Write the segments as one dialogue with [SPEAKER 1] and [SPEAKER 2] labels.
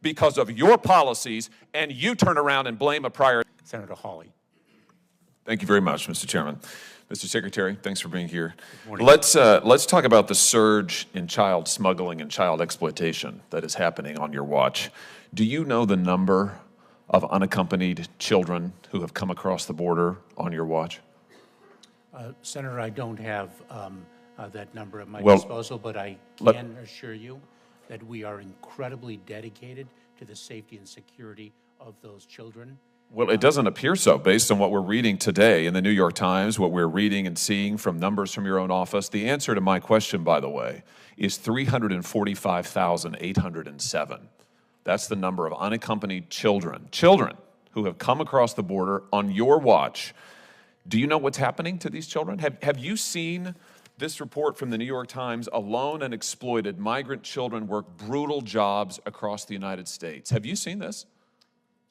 [SPEAKER 1] because of your policies, and you turn around and blame a prior.
[SPEAKER 2] Senator Hawley.
[SPEAKER 1] Thank you very much, Mr. Chairman. Mr. Secretary, thanks for being here. Let's talk about the surge in child smuggling and child exploitation that is happening on your watch. Do you know the number of unaccompanied children who have come across the border on your watch?
[SPEAKER 2] Senator, I don't have that number at my disposal, but I can assure you that we are incredibly dedicated to the safety and security of those children.
[SPEAKER 1] Well, it doesn't appear so, based on what we're reading today in the New York Times, what we're reading and seeing from numbers from your own office. The answer to my question, by the way, is 345,807. That's the number of unaccompanied children who have come across the border on your watch. Do you know what's happening to these children? Have you seen this report from the New York Times? Alone and exploited migrant children work brutal jobs across the United States. Have you seen this?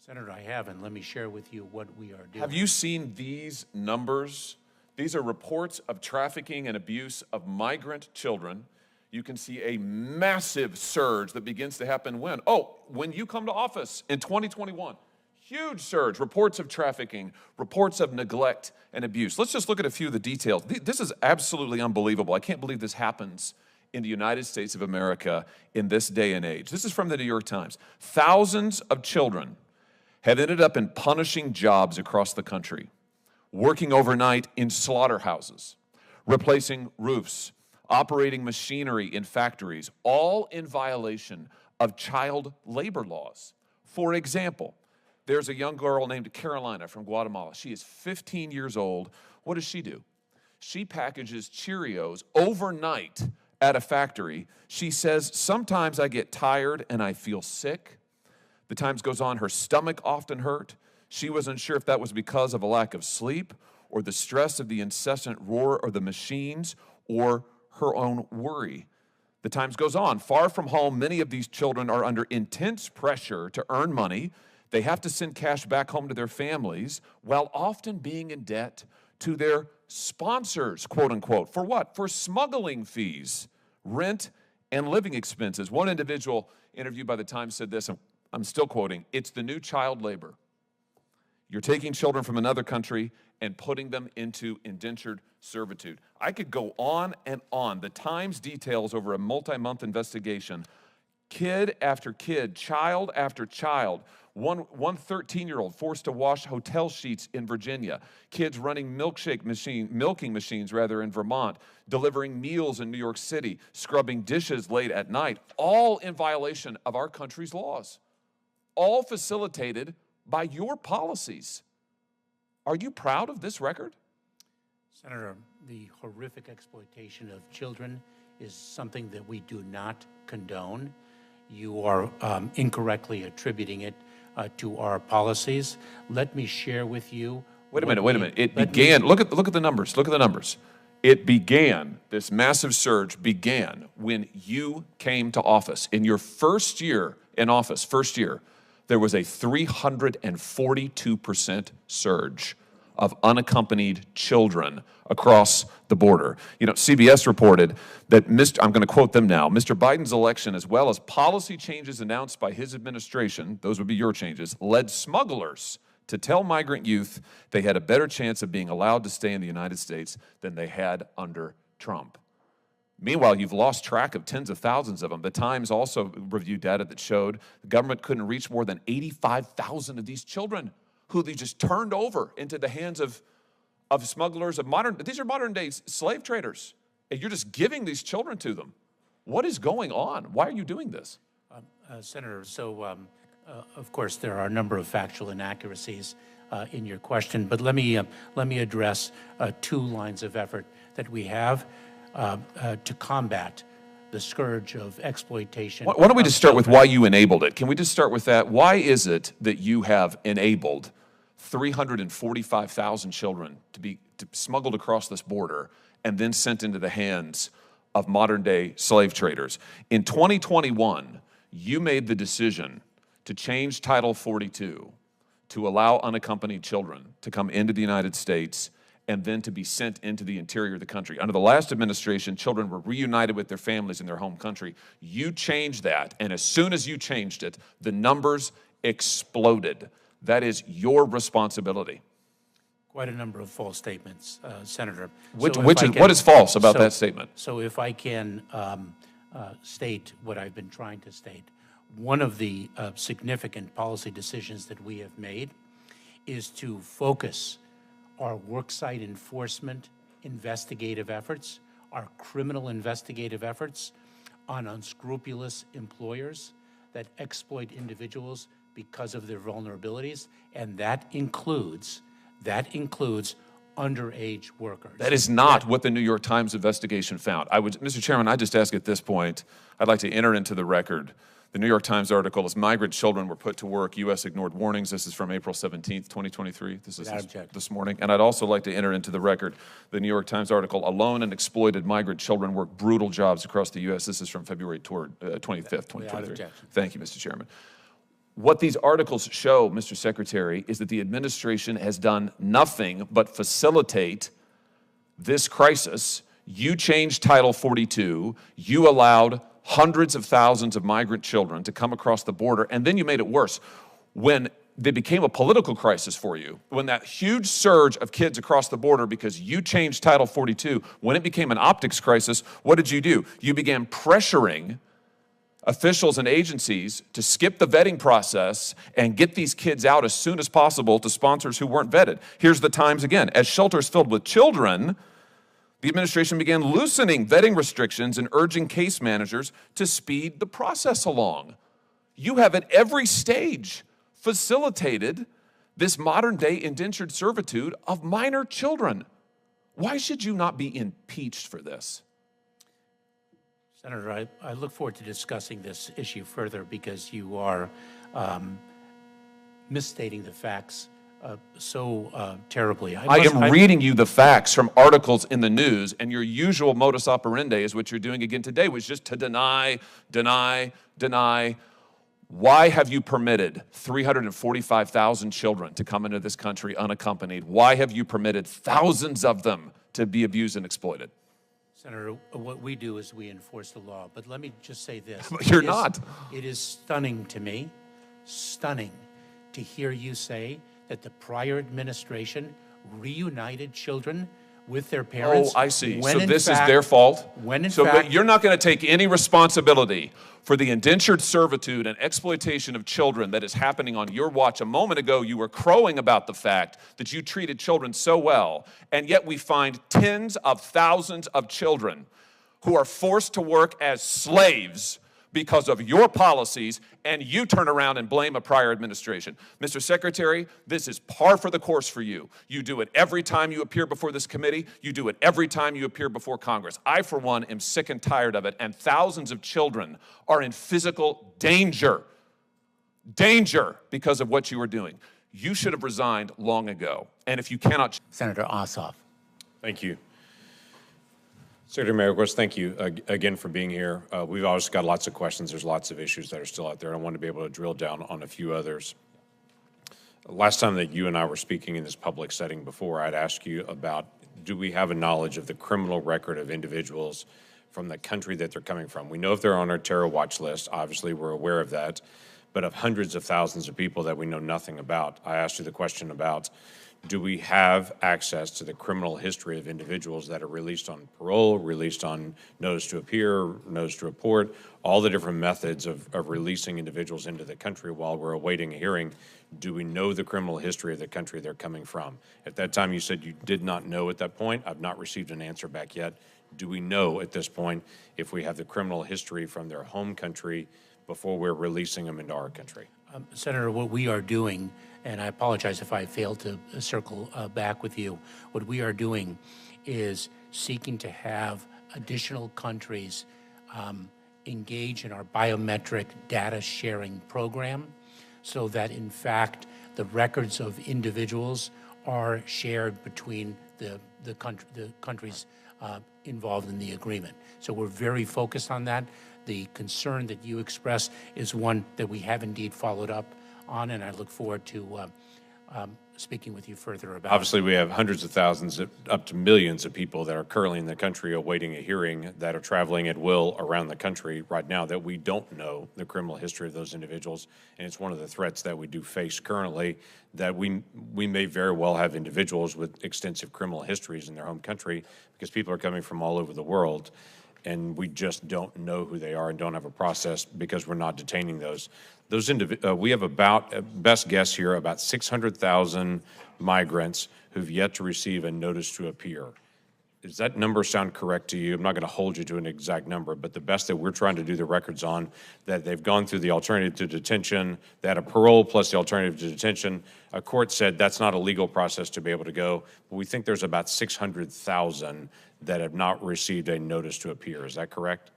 [SPEAKER 2] Senator, I have, and let me share with you what we are doing.
[SPEAKER 1] Have you seen these numbers? These are reports of trafficking and abuse of migrant children. You can see a massive surge that begins to happen when? Oh, when you come to office in 2021. Huge surge, reports of trafficking, reports of neglect and abuse. Let's just look at a few of the details. This is absolutely unbelievable. I can't believe this happens in the United States of America in this day and age. This is from the New York Times. Thousands of children have ended up in punishing jobs across the country, working overnight in slaughterhouses, replacing roofs, operating machinery in factories, all in violation of child labor laws. For example, there's a young girl named Carolina from Guatemala. She is 15 years old. What does she do? She packages Cheerios overnight at a factory. She says, sometimes I get tired and I feel sick. The times goes on, her stomach often hurt. She wasn't sure if that was because of a lack of sleep or the stress of the incessant roar of the machines or her own worry. The times goes on. Far from home, many of these children are under intense pressure to earn money. They have to send cash back home to their families while often being in debt to their sponsors, quote unquote. For what? For smuggling fees, rent, and living expenses. One individual interviewed by the Times said this, and I'm still quoting, "It's the new child labor. You're taking children from another country and putting them into indentured servitude." I could go on and on. The Times details over a multi-month investigation, kid after kid, child after child. One 13-year-old forced to wash hotel sheets in Virginia. Kids running milking machines in Vermont, delivering meals in New York City, scrubbing dishes late at night, all in violation of our country's laws. All facilitated by your policies. Are you proud of this record?
[SPEAKER 2] Senator, the horrific exploitation of children is something that we do not condone. You are incorrectly attributing it to our policies. Let me share with you.
[SPEAKER 1] Wait a minute. It began, look at the numbers, It began, this massive surge began when you came to office. In your first year in office, there was a 342% surge of unaccompanied children across the border. You know, CBS reported that, I'm going to quote them now, Mr. Biden's election, as well as policy changes announced by his administration, those would be your changes, led smugglers to tell migrant youth they had a better chance of being allowed to stay in the United States than they had under Trump. Meanwhile, you've lost track of tens of thousands of them. The Times also reviewed data that showed the government couldn't reach more than 85,000 of these children who they just turned over into the hands of smugglers, these are modern day slave traders. And you're just giving these children to them. What is going on? Why are you doing this?
[SPEAKER 2] Senator, of course, there are a number of factual inaccuracies in your question, but let me address two lines of effort that we have to combat the scourge of exploitation.
[SPEAKER 1] Why don't we just start with why you enabled it? Can we just start with that? Why is it that you have enabled 345,000 children to be smuggled across this border and then sent into the hands of modern-day slave traders? In 2021, you made the decision to change Title 42 to allow unaccompanied children to come into the United States and then to be sent into the interior of the country. Under the last administration, children were reunited with their families in their home country. You changed that, and as soon as you changed it, the numbers exploded. That is your responsibility.
[SPEAKER 2] Quite a number of false statements, Senator.
[SPEAKER 1] What is false about that statement?
[SPEAKER 2] So if I can state what I've been trying to state, one of the significant policy decisions that we have made is to focus our worksite enforcement investigative efforts, our criminal investigative efforts on unscrupulous employers that exploit individuals because of their vulnerabilities, and that includes underage workers.
[SPEAKER 1] That is not what the New York Times investigation found. Mr. Chairman, I just ask at this point, I'd like to enter into the record. The New York Times article is "Migrant Children Were Put to Work, U.S. Ignored Warnings." This is from April 17th, 2023. This is this morning. And I'd also like to enter into the record the New York Times article, "Alone and Exploited Migrant Children Work Brutal Jobs Across the U.S." This is from February 25th, 2023. Thank you, Mr. Chairman. What these articles show, Mr. Secretary, is that the administration has done nothing but facilitate this crisis. You changed Title 42. You allowed hundreds of thousands of migrant children to come across the border, and then you made it worse. When they became a political crisis for you, when that huge surge of kids across the border because you changed Title 42, when it became an optics crisis, what did you do? You began pressuring officials and agencies to skip the vetting process and get these kids out as soon as possible to sponsors who weren't vetted. Here's the Times again. As shelters filled with children, the administration began loosening vetting restrictions and urging case managers to speed the process along. You have at every stage facilitated this modern-day indentured servitude of minor children. Why should you not be impeached for this?
[SPEAKER 2] Senator, I look forward to discussing this issue further because you are misstating the facts so terribly.
[SPEAKER 1] I am reading you the facts from articles in the news, and your usual modus operandi is what you're doing again today, which is just to deny. Why have you permitted 345,000 children to come into this country unaccompanied? Why have you permitted thousands of them to be abused and exploited?
[SPEAKER 2] Senator, what we do is we enforce the law. But let me just say this.
[SPEAKER 1] You're not.
[SPEAKER 2] It is stunning to me, stunning, to hear you say that the prior administration reunited children with their parents.
[SPEAKER 1] Oh, I see. So this is their fault? But you're not going to take any responsibility for the indentured servitude and exploitation of children that is happening on your watch. A moment ago, you were crowing about the fact that you treated children so well, and yet we find tens of thousands of children who are forced to work as slaves because of your policies, and you turn around and blame a prior administration. Mr. Secretary, this is par for the course for you. You do it every time you appear before this committee. You do it every time you appear before Congress. I, for one, am sick and tired of it, and thousands of children are in physical danger because of what you are doing. You should have resigned long ago, and if you cannot...
[SPEAKER 2] Senator Ossoff.
[SPEAKER 3] Thank you. Secretary Mayorkas, thank you again for being here. We've always got lots of questions. There's lots of issues that are still out there. I want to be able to drill down on a few others. Last time that you and I were speaking in this public setting before, I'd asked you about, do we have a knowledge of the criminal record of individuals from the country that they're coming from? We know if they're on our terror watch list, obviously we're aware of that, but of hundreds of thousands of people that we know nothing about. I asked you the question about, do we have access to the criminal history of individuals that are released on parole, released on notice to appear, notice to report, all the different methods of releasing individuals into the country while we're awaiting a hearing? Do we know the criminal history of the country they're coming from? At that time, you said you did not know at that point. I've not received an answer back yet. Do we know at this point if we have the criminal history from their home country before we're releasing them into our country?
[SPEAKER 2] Senator, what we are doing, and I apologize if I failed to circle back with you, what we are doing is seeking to have additional countries engage in our biometric data sharing program so that, in fact, the records of individuals are shared between the countries involved in the agreement. So we're very focused on that. The concern that you express is one that we have indeed followed up on, and I look forward to speaking with you further about.
[SPEAKER 3] Obviously, we have hundreds of thousands, up to millions of people that are currently in the country awaiting a hearing that are traveling at will around the country right now that we don't know the criminal history of those individuals. And it's one of the threats that we do face currently, that we may very well have individuals with extensive criminal histories in their home country because people are coming from all over the world. And we just don't know who they are and don't have a process because we're not detaining those. We have about, best guess here, about 600,000 migrants who've yet to receive a notice to appear. Does that number sound correct to you? I'm not going to hold you to an exact number, but the best that we're trying to do the records on, that they've gone through the alternative to detention, they had a parole plus the alternative to detention. A court said that's not a legal process to be able to go, but we think there's about 600,000 that have not received a notice to appear. Is that correct?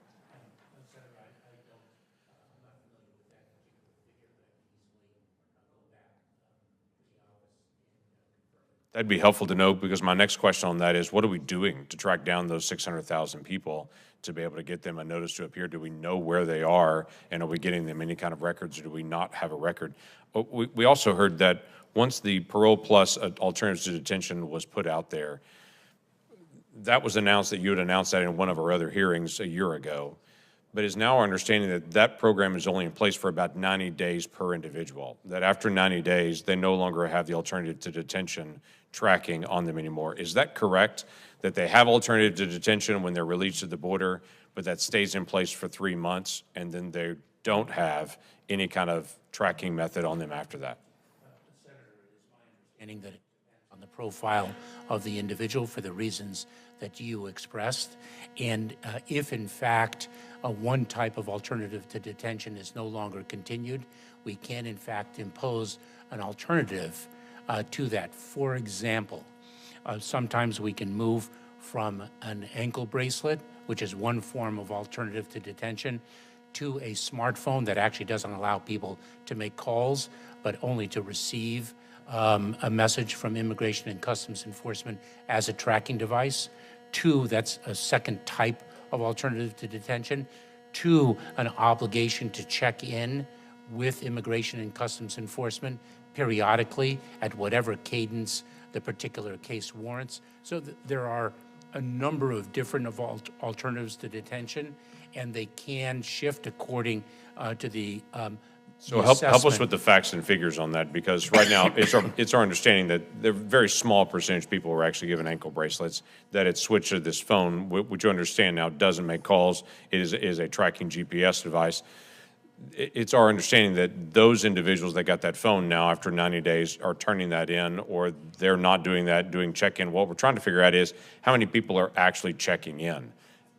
[SPEAKER 3] That'd be helpful to know, because my next question on that is, what are we doing to track down those 600,000 people to be able to get them a notice to appear? Do we know where they are, and are we getting them any kind of records, or do we not have a record? We also heard that once the parole plus alternatives to detention was put out there, that was announced that you had announced that in one of our other hearings a year ago. But it's now our understanding that that program is only in place for about 90 days per individual, that after 90 days, they no longer have the alternative to detention tracking on them anymore. Is that correct, that they have alternative to detention when they're released at the border, but that stays in place for 3 months, and then they don't have any kind of tracking method on them after that?
[SPEAKER 2] Understanding that it depends on the profile of the individual for the reasons that you expressed. And if, in fact, one type of alternative to detention is no longer continued, we can, in fact, impose an alternative to that. For example, sometimes we can move from an ankle bracelet, which is one form of alternative to detention, to a smartphone that actually doesn't allow people to make calls, but only to receive a message from Immigration and Customs Enforcement as a tracking device. Two, that's a second type of alternative to detention. Two, an obligation to check in with Immigration and Customs Enforcement periodically at whatever cadence the particular case warrants. So there are a number of different alternatives to detention, and they can shift according to the
[SPEAKER 3] So help us with the facts and figures on that, because right now it's our understanding that there are very small percentage of people who are actually given ankle bracelets, that it's switched to this phone, which you understand now doesn't make calls. It is a tracking GPS device. It's our understanding that those individuals that got that phone now after 90 days are turning that in, or they're not doing that, doing check-in. What we're trying to figure out is how many people are actually checking in,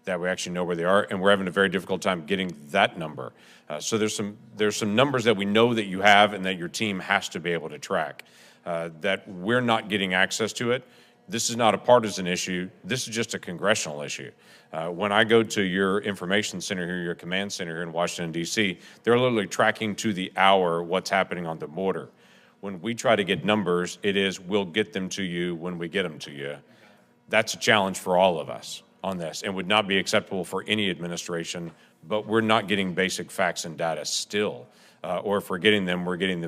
[SPEAKER 3] that we actually know where they are, and we're having a very difficult time getting that number. So there's some numbers that we know that you have and that your team has to be able to track, that we're not getting access to it. This is not a partisan issue. This is just a congressional issue. When I go to your information center here, your command center here in Washington, D.C., they're literally tracking to the hour what's happening on the border. When we try to get numbers, it is, we'll get them to you when we get them to you. That's a challenge for all of us on this, and would not be acceptable for any administration, but we're not getting basic facts and data still. Or if we're getting them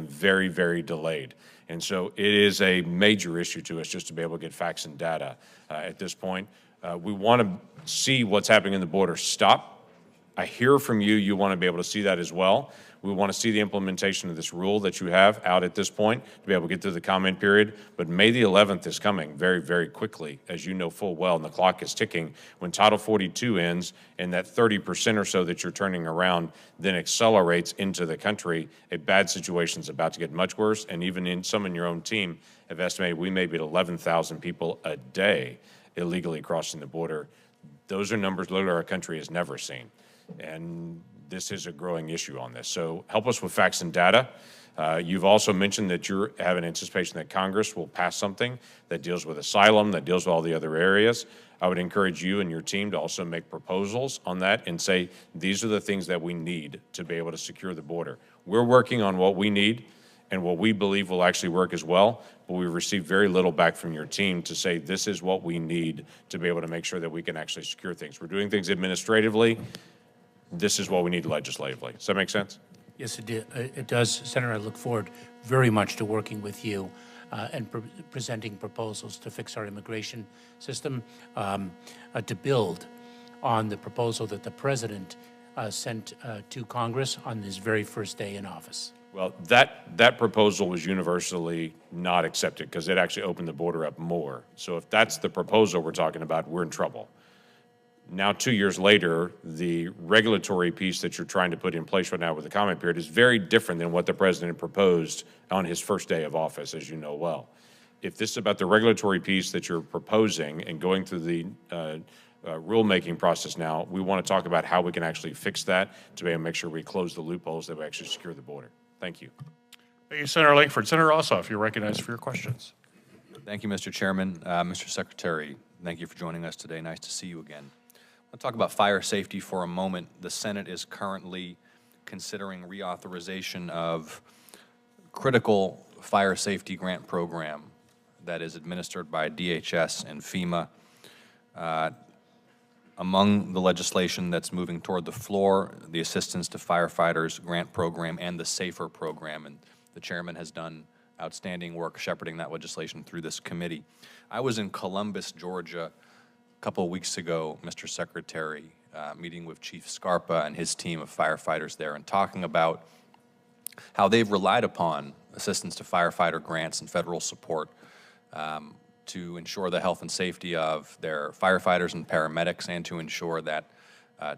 [SPEAKER 3] very, very delayed. And so it is a major issue to us just to be able to get facts and data at this point. We want to see what's happening in the border stop. I hear from you, you want to be able to see that as well. We want to see the implementation of this rule that you have out at this point to be able to get through the comment period. But May the 11th is coming very, very quickly, as you know full well, and the clock is ticking. When Title 42 ends and that 30% or so that you're turning around then accelerates into the country, a bad situation is about to get much worse. And even some in your own team have estimated we may be at 11,000 people a day illegally crossing the border. Those are numbers literally our country has never seen. And this is a growing issue on this. So help us with facts and data. You've also mentioned that you have an anticipation that Congress will pass something that deals with asylum, that deals with all the other areas. I would encourage you and your team to also make proposals on that and say, these are the things that we need to be able to secure the border. We're working on what we need and what we believe will actually work as well, but we've received very little back from your team to say this is what we need to be able to make sure that we can actually secure things. We're doing things administratively. This is what we need legislatively. Does that make sense?
[SPEAKER 2] Yes, it does. Senator, I look forward very much to working with you and presenting proposals to fix our immigration system, to build on the proposal that the president sent to Congress on his very first day in office.
[SPEAKER 3] Well, that proposal was universally not accepted because it actually opened the border up more. So if that's the proposal we're talking about, we're in trouble. Now, 2 years later, the regulatory piece that you're trying to put in place right now with the comment period is very different than what the president proposed on his first day of office, as you know well. If this is about the regulatory piece that you're proposing and going through the rulemaking process now, we want to talk about how we can actually fix that to be able to make sure we close the loopholes that we actually secure the border. Thank you.
[SPEAKER 4] Thank you, Senator Langford. Senator Ossoff, you're recognized for your questions.
[SPEAKER 5] Thank you, Mr. Chairman. Mr. Secretary, thank you for joining us today. Nice to see you again. I'll talk about fire safety for a moment. The Senate is currently considering reauthorization of critical fire safety grant program that is administered by DHS and FEMA. Among the legislation that's moving toward the floor, the Assistance to Firefighters Grant Program and the SAFER Program, and the chairman has done outstanding work shepherding that legislation through this committee. I was in Columbus, Georgia, a couple of weeks ago, Mr. Secretary, meeting with Chief Scarpa and his team of firefighters there and talking about how they've relied upon assistance to firefighter grants and federal support to ensure the health and safety of their firefighters and paramedics and to ensure that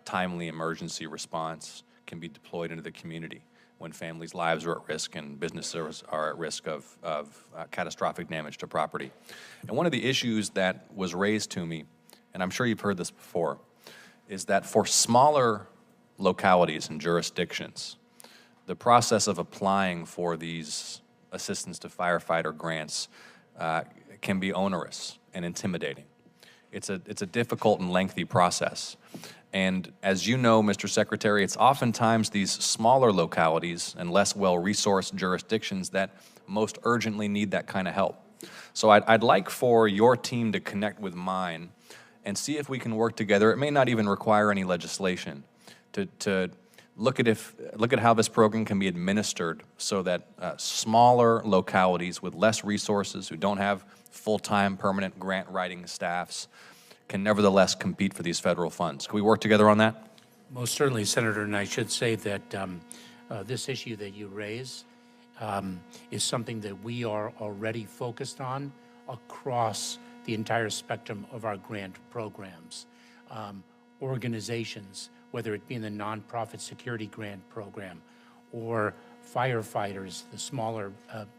[SPEAKER 5] timely emergency response can be deployed into the community when families' lives are at risk and businesses are at risk of catastrophic damage to property. And one of the issues that was raised to me, and I'm sure you've heard this before, is that for smaller localities and jurisdictions, the process of applying for these assistance to firefighter grants can be onerous and intimidating. It's a difficult and lengthy process. And as you know, Mr. Secretary, it's oftentimes these smaller localities and less well-resourced jurisdictions that most urgently need that kind of help. So I'd like for your team to connect with mine and see if we can work together. It may not even require any legislation to look at how this program can be administered so that smaller localities with less resources who don't have full-time permanent grant writing staffs can nevertheless compete for these federal funds. Can we work together on that?
[SPEAKER 2] Most certainly, Senator, and I should say that this issue that you raise is something that we are already focused on across the entire spectrum of our grant programs. Organizations, whether it be in the nonprofit security grant program or firefighters, the smaller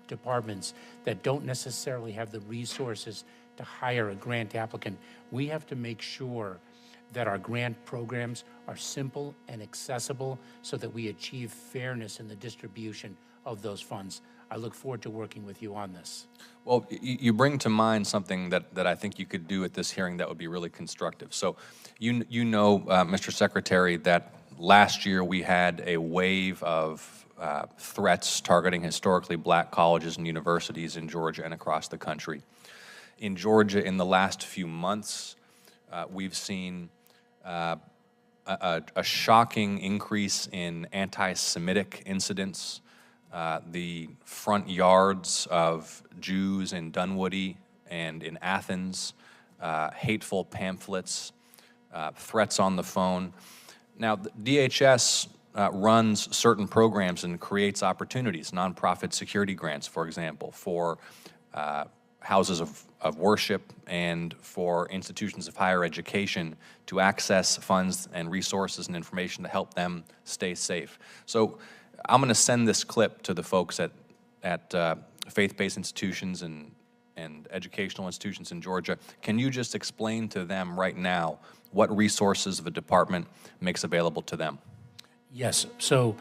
[SPEAKER 2] departments that don't necessarily have the resources to hire a grant applicant, we have to make sure that our grant programs are simple and accessible so that we achieve fairness in the distribution of those funds. I look forward to working with you on this.
[SPEAKER 5] Well, you bring to mind something that I think you could do at this hearing that would be really constructive. So you know, Mr. Secretary, that last year we had a wave of threats targeting historically black colleges and universities in Georgia and across the country. In Georgia, in the last few months, we've seen a shocking increase in anti-Semitic incidents. The front yards of Jews in Dunwoody and in Athens, hateful pamphlets, threats on the phone. Now, the DHS runs certain programs and creates opportunities, nonprofit security grants, for example, for houses of worship and for institutions of higher education to access funds and resources and information to help them stay safe. So I'm going to send this clip to the folks at faith-based institutions and educational institutions in Georgia. Can you just explain to them right now what resources the department makes available to them?
[SPEAKER 2] Yes, so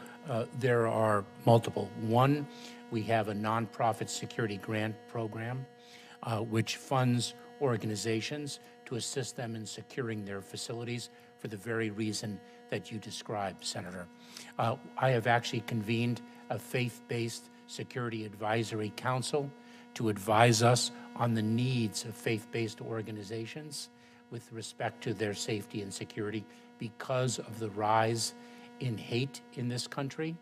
[SPEAKER 2] there are multiple. One, we have a nonprofit security grant program which funds organizations to assist them in securing their facilities for the very reason that you described, Senator. I have actually convened a faith-based security advisory council to advise us on the needs of faith-based organizations with respect to their safety and security because of the rise in hate in this country.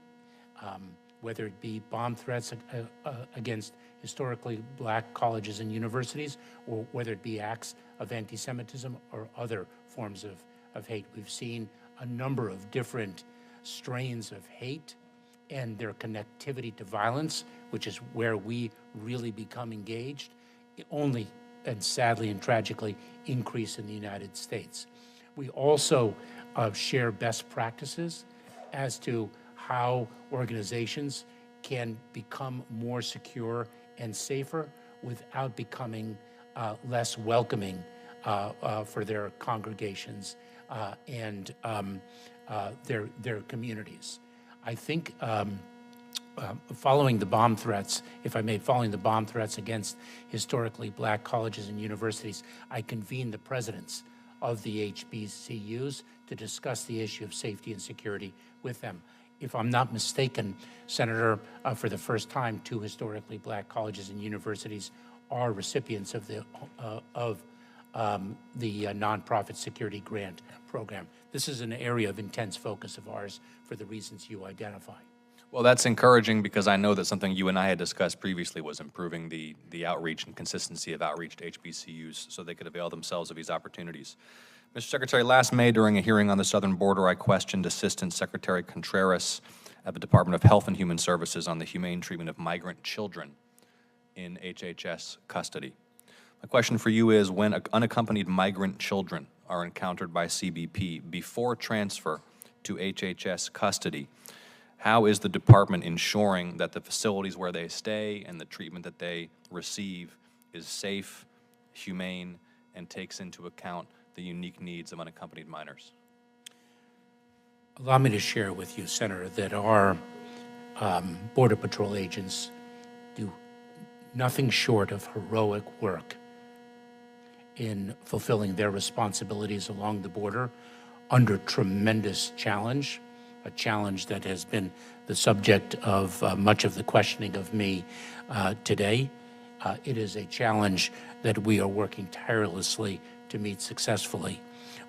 [SPEAKER 2] whether it be bomb threats against historically black colleges and universities, or whether it be acts of anti-Semitism or other forms of hate. We've seen a number of different strains of hate and their connectivity to violence, which is where we really become engaged, only, and sadly and tragically, increase in the United States. We also share best practices as to how organizations can become more secure and safer without becoming less welcoming for their congregations and their communities. I think following the bomb threats, if I may, following the bomb threats against historically black colleges and universities, I convened the presidents of the HBCUs to discuss the issue of safety and security with them. If I'm not mistaken, Senator, for the first time, 2 historically black colleges and universities are recipients of the nonprofit security grant program. This is an area of intense focus of ours for the reasons you identify.
[SPEAKER 5] Well, that's encouraging because I know that something you and I had discussed previously was improving the outreach and consistency of outreach to HBCUs so they could avail themselves of these opportunities. Mr. Secretary, last May during a hearing on the southern border, I questioned Assistant Secretary Contreras at the Department of Health and Human Services on the humane treatment of migrant children in HHS custody. My question for you is, when unaccompanied migrant children are encountered by CBP before transfer to HHS custody, how is the department ensuring that the facilities where they stay and the treatment that they receive is safe, humane, and takes into account the unique needs of unaccompanied minors?
[SPEAKER 2] Allow me to share with you, Senator, that our Border Patrol agents do nothing short of heroic work in fulfilling their responsibilities along the border under tremendous challenge, a challenge that has been the subject of much of the questioning of me today. It is a challenge that we are working tirelessly to meet successfully.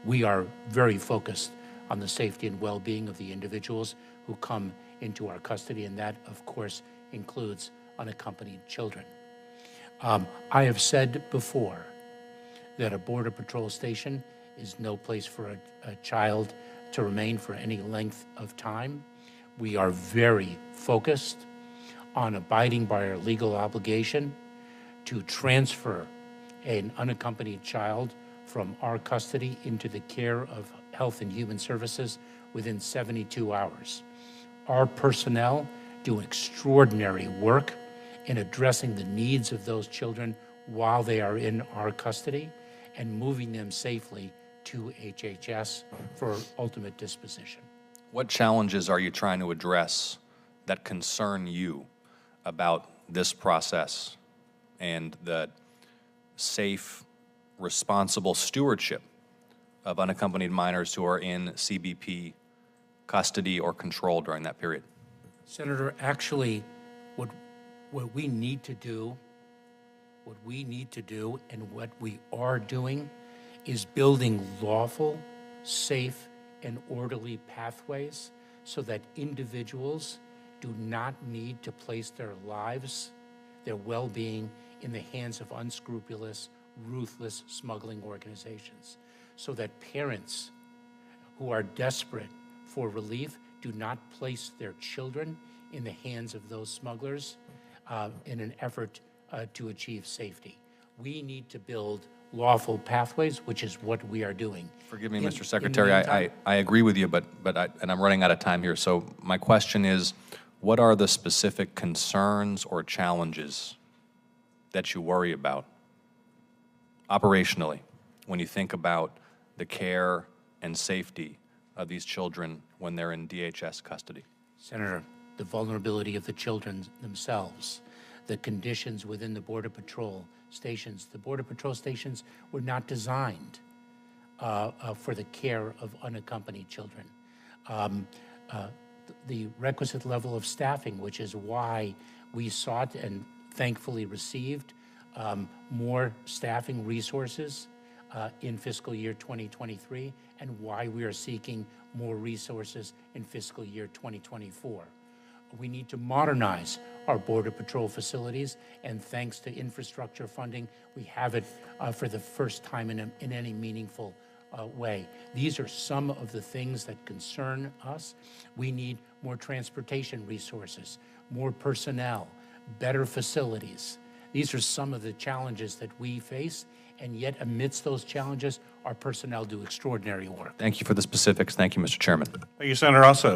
[SPEAKER 2] We are very focused on the safety and well-being of the individuals who come into our custody, and that, of course, includes unaccompanied children. I have said before that a Border Patrol station is no place for a child to remain for any length of time. We are very focused on abiding by our legal obligation to transfer an unaccompanied child from our custody into the care of Health and Human Services within 72 hours. Our personnel do extraordinary work in addressing the needs of those children while they are in our custody and moving them safely to HHS for ultimate disposition.
[SPEAKER 5] What challenges are you trying to address that concern you about this process and the safe, responsible stewardship of unaccompanied minors who are in CBP custody or control during that period?
[SPEAKER 2] Senator, actually, what we need to do, and what we are doing is building lawful, safe, and orderly pathways so that individuals do not need to place their lives, their well-being, in the hands of unscrupulous, ruthless smuggling organizations, so that parents who are desperate for relief do not place their children in the hands of those smugglers in an effort to achieve safety. We need to build lawful pathways, which is what we are doing.
[SPEAKER 5] Forgive me,
[SPEAKER 2] In-
[SPEAKER 5] Mr.
[SPEAKER 2] in
[SPEAKER 5] Secretary,
[SPEAKER 2] the meantime-
[SPEAKER 5] I agree with you, but I'm running out of time here. So my question is, what are the specific concerns or challenges that you worry about operationally when you think about the care and safety of these children when they're in DHS custody?
[SPEAKER 2] Senator, the vulnerability of the children themselves, the conditions within the Border Patrol stations. The Border Patrol stations were not designed for the care of unaccompanied children. The requisite level of staffing, which is why we sought and thankfully received more staffing resources in fiscal year 2023, and why we are seeking more resources in fiscal year 2024. We need to modernize our Border Patrol facilities, and thanks to infrastructure funding, we have it for the first time in any meaningful way. These are some of the things that concern us. We need more transportation resources, more personnel, better facilities. These are some of the challenges that we face, and yet amidst those challenges, our personnel do extraordinary work.
[SPEAKER 5] Thank you for the specifics. Thank you, Mr. Chairman.
[SPEAKER 4] Thank you, Senator Osso.